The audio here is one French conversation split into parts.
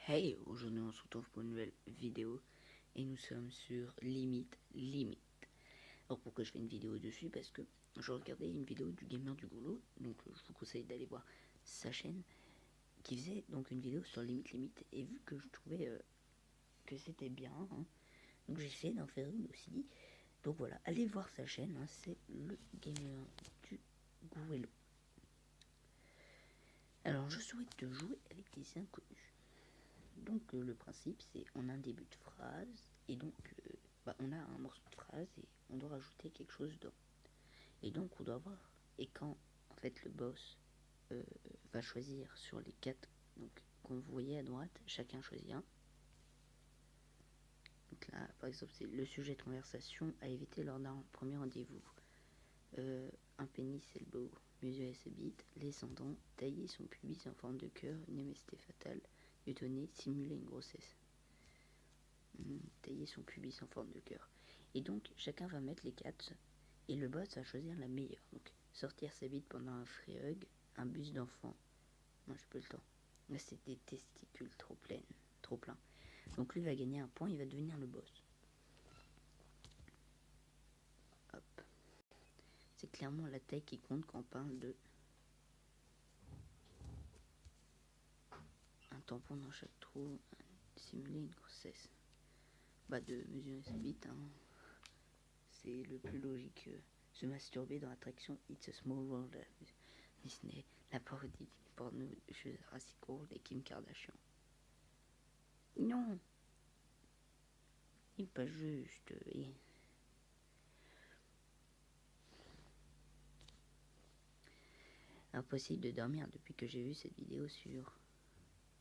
Hey, aujourd'hui on se retrouve pour une nouvelle vidéo et nous sommes sur Limite. Alors pourquoi je fais une vidéo dessus? Parce que je regardais une vidéo du gamer du goulot, donc je vous conseille d'aller voir sa chaîne, qui faisait donc une vidéo sur Limite, et vu que je trouvais que c'était bien, hein, donc j'ai essayé d'en faire une aussi. Donc voilà, allez voir sa chaîne, hein, c'est le gamer du goulot. Alors je souhaite jouer avec des inconnus. Donc le principe c'est on a un début de phrase et donc on a un morceau de phrase et on doit rajouter quelque chose dedans. Et donc on doit voir, et quand en fait le boss va choisir sur les 4 donc qu'on vous voyez à droite, chacun choisit un. Donc là par exemple c'est le sujet de conversation à éviter lors d'un premier rendez-vous. Un pénis c'est le beau, mesurer ses bites, descendant, tailler son pubis en forme de cœur, une MST fatale, donner, simuler une grossesse. Tailler son pubis en forme de cœur. Et donc chacun va mettre les 4 et le boss va choisir la meilleure. Donc sortir sa bite pendant un free hug, un bus d'enfant. Moi j'ai pas le temps. Là c'est des testicules trop pleins. Donc lui va gagner un point, il va devenir le boss. Hop. C'est clairement la taille qui compte quand on parle de un tampon dans chaque trou, simuler une grossesse. De mesurer sa bite, hein. C'est le plus logique. Se masturber dans l'attraction It's a Small World Disney, la parodie porno de Jurassic World et Kim Kardashian. Non, il n'est pas juste. Impossible de dormir depuis que j'ai vu cette vidéo sur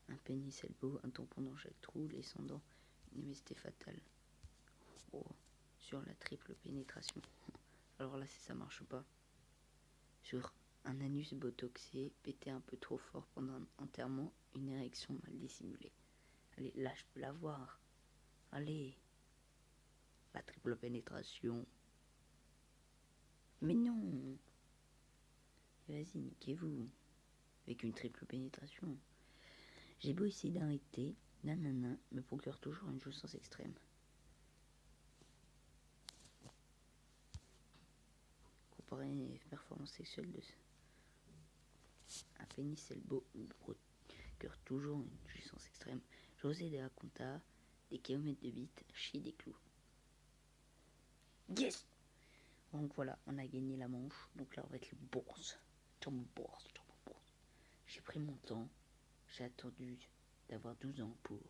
un pénis elbow, un tampon dans chaque trou, les dents, une MST fatale. Oh, sur la triple pénétration. Alors là, si ça marche pas. Sur un anus botoxé, pété un peu trop fort pendant un enterrement, une érection mal dissimulée. Allez, là, je peux la voir. Allez. La triple pénétration. Mais non. Vas-y, niquez-vous. Avec une triple pénétration. J'ai beau essayer d'arrêter, nanana, me procure toujours une jouissance extrême. Comparé les performances sexuelles de un pénis elbow, me procure toujours une jouissance extrême. José de la Conta, des kilomètres de bite, chier des clous. Yes! Donc voilà, on a gagné la manche. Donc là, on va être le bourse. J'ai pris mon temps. J'ai attendu d'avoir 12 ans pour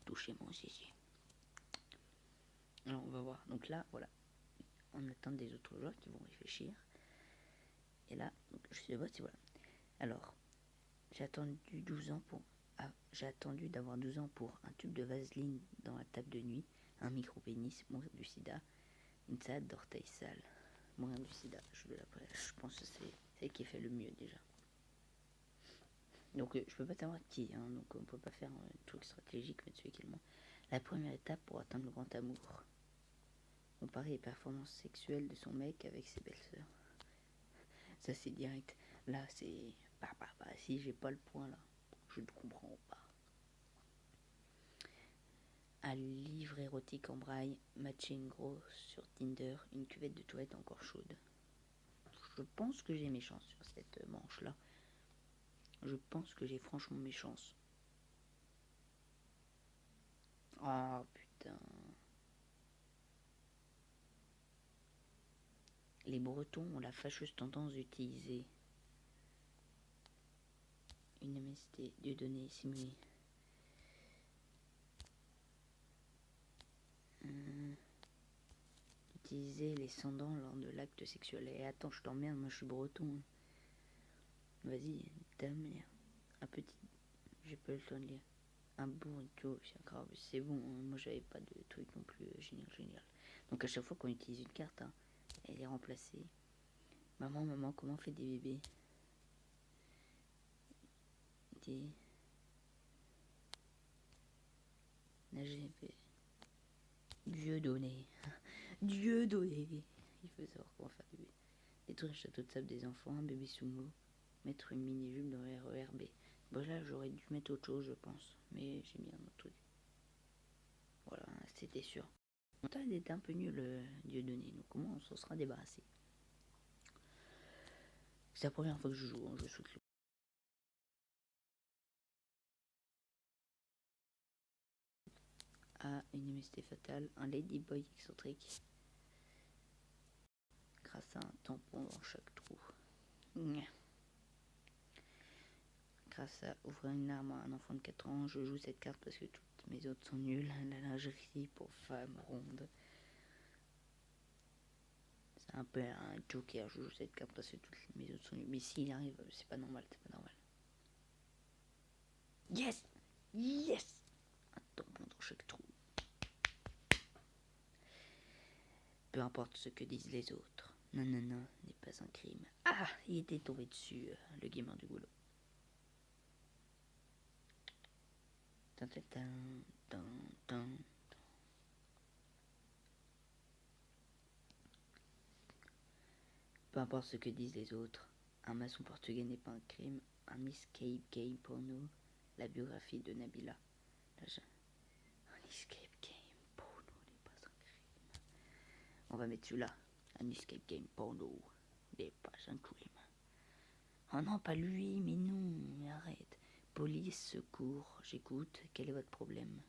toucher mon zizi. Alors on va voir. Donc là, voilà. On attend des autres joueurs qui vont réfléchir. Et là, donc, je suis le boss et voilà. Alors, j'ai attendu 12 ans pour. J'ai attendu d'avoir 12 ans pour un tube de vaseline dans la table de nuit, un micro-pénis, mourir du sida, une salade d'orteils sales. Mourir du sida, je pense que c'est celle qui fait le mieux déjà. Donc je peux pas savoir qui, hein, donc on peut pas faire un truc stratégique, mais celui qui est le moins. La première étape pour atteindre le grand amour. Comparer les performances sexuelles de son mec avec ses belles-sœurs. Ça c'est direct. Là c'est. Si j'ai pas le point là, je ne comprends pas. Un livre érotique en braille, matching gros sur Tinder, une cuvette de toilette encore chaude. Je pense que j'ai mes chances sur cette manche là. Je pense que j'ai franchement mes chances. Ah putain. Les Bretons ont la fâcheuse tendance d'utiliser une MST, Dieudonné, simulé. Utiliser les sans-dents lors de l'acte sexuel. Et attends, je t'emmerde, moi je suis breton. Vas-y, ta mère. Un petit. J'ai pas le temps de lire. Un burrito, c'est grave, c'est bon. Hein. Moi j'avais pas de truc non plus génial. Donc à chaque fois qu'on utilise une carte, hein, elle est remplacée. Maman, comment on fait des bébés? Des. Nager. Dieu donné. Dieu donné. Il faut savoir comment faire des bébés. Détruire le château de sable des enfants, un bébé sous l'eau. Mettre une mini-jupe dans le RERB. Bon là j'aurais dû mettre autre chose je pense, mais j'ai mis un autre truc. Voilà, c'était sûr. Mon montage était un peu nul, Dieudonné, donc comment on s'en sera débarrassé? C'est la première fois que je joue, hein, je saute le... Ah, une MST fatale, un Ladyboy excentrique. Grâce à un tampon dans chaque trou. Grâce à ouvrir une arme à un enfant de 4 ans, je joue cette carte parce que toutes mes autres sont nulles. La lingerie pour femmes rondes. C'est un peu un joker, je joue cette carte parce que toutes mes autres sont nulles. Mais s'il arrive, c'est pas normal, c'est pas normal. Yes! Yes! Un tampon dans chaque trou. Peu importe ce que disent les autres. Non, non, non, n'est pas un crime. Ah! Il était tombé dessus, le gamer du boulot. Peu importe ce que disent les autres, un maçon portugais n'est pas un crime, un escape game pour nous, la biographie de Nabila. Un escape game pour nous n'est pas un crime. On va mettre celui-là, un escape game pour nous n'est pas un crime. Oh non, pas lui, mais non, mais arrête. Police, secours, j'écoute, quel est votre problème?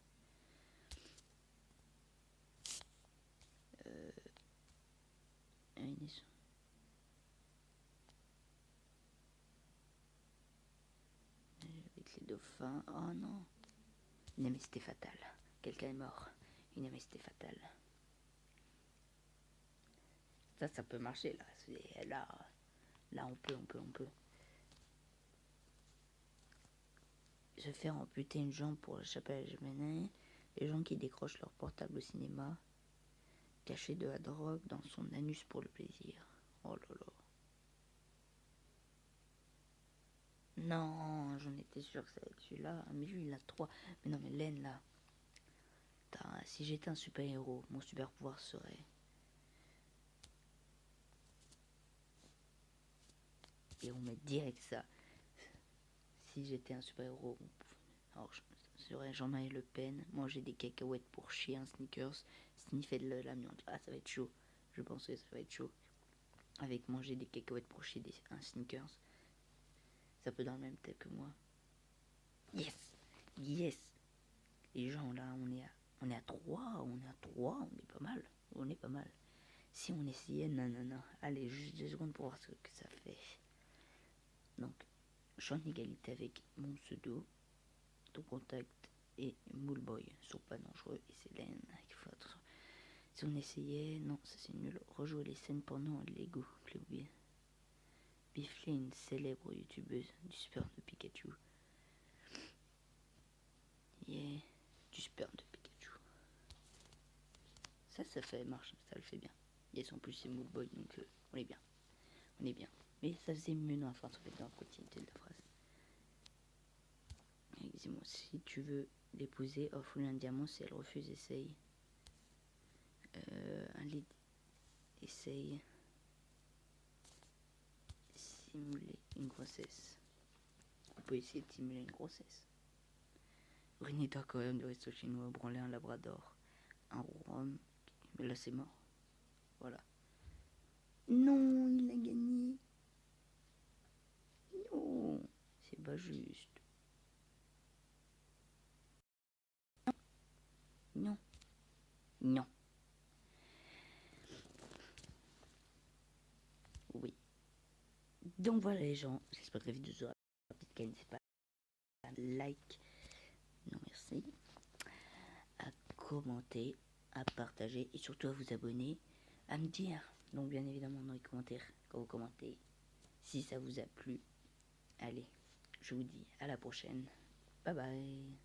Avec les dauphins, oh non. Une MST fatale, quelqu'un est mort, une MST fatale. Ça peut marcher là. Là, on peut. Se faire amputer une jambe pour échapper à la cheminée. Les gens qui décrochent leur portable au cinéma. Cacher de la drogue dans son anus pour le plaisir. Oh là là. Non, j'en étais sûre que ça allait être celui-là. Mais lui, il a 3. Mais non, mais Len, là. Si j'étais un super-héros, mon super-pouvoir serait... Et on met direct ça. Si j'étais un super-héros, alors je serais Jean-Marie Le Pen, manger des cacahuètes pour chier un sneakers, sniffer de l'amiante. Ah, ça va être chaud. Je pense que ça va être chaud. Avec manger des cacahuètes pour chier un sneakers. Ça peut dans le même thème que moi. Yes! Yes! Les gens là, on est à 3, on est pas mal. On est pas mal. Si on essayait, non. Allez, juste 2 secondes pour voir ce que ça fait. Donc, je suis en égalité avec mon pseudo, ton contact et Moolboy sont pas dangereux et c'est Len qu'il faut attention. Si on essayait, non, ça c'est nul. Rejouer les scènes porno en Lego, j'ai oublié. Bifler une célèbre youtubeuse du sperme de Pikachu. Yeah, du sperme de Pikachu. Ça fait marche, ça le fait bien. Yes, en plus c'est Moolboy donc on est bien. On est bien. Mais ça faisait mieux dans la phrase, en fait, dans la continuité de la phrase. Dis-moi, si tu veux l'épouser, offre-lui un diamant. Si elle refuse, essaye. Un lit. Essaye. Simuler une grossesse. On peut essayer de simuler une grossesse. Brunita aquarium de resto chinois, branler un labrador. Un rhum. Mais là, c'est mort. Voilà. Non, il a gagné. Non, c'est pas juste. Non. Non. Oui. Donc voilà les gens, j'espère que la vidéo sera rapide, n'hésitez pas à like, non merci, à commenter, à partager et surtout à vous abonner, à me dire, donc bien évidemment dans les commentaires, quand vous commentez, si ça vous a plu. Allez, je vous dis à la prochaine, bye bye.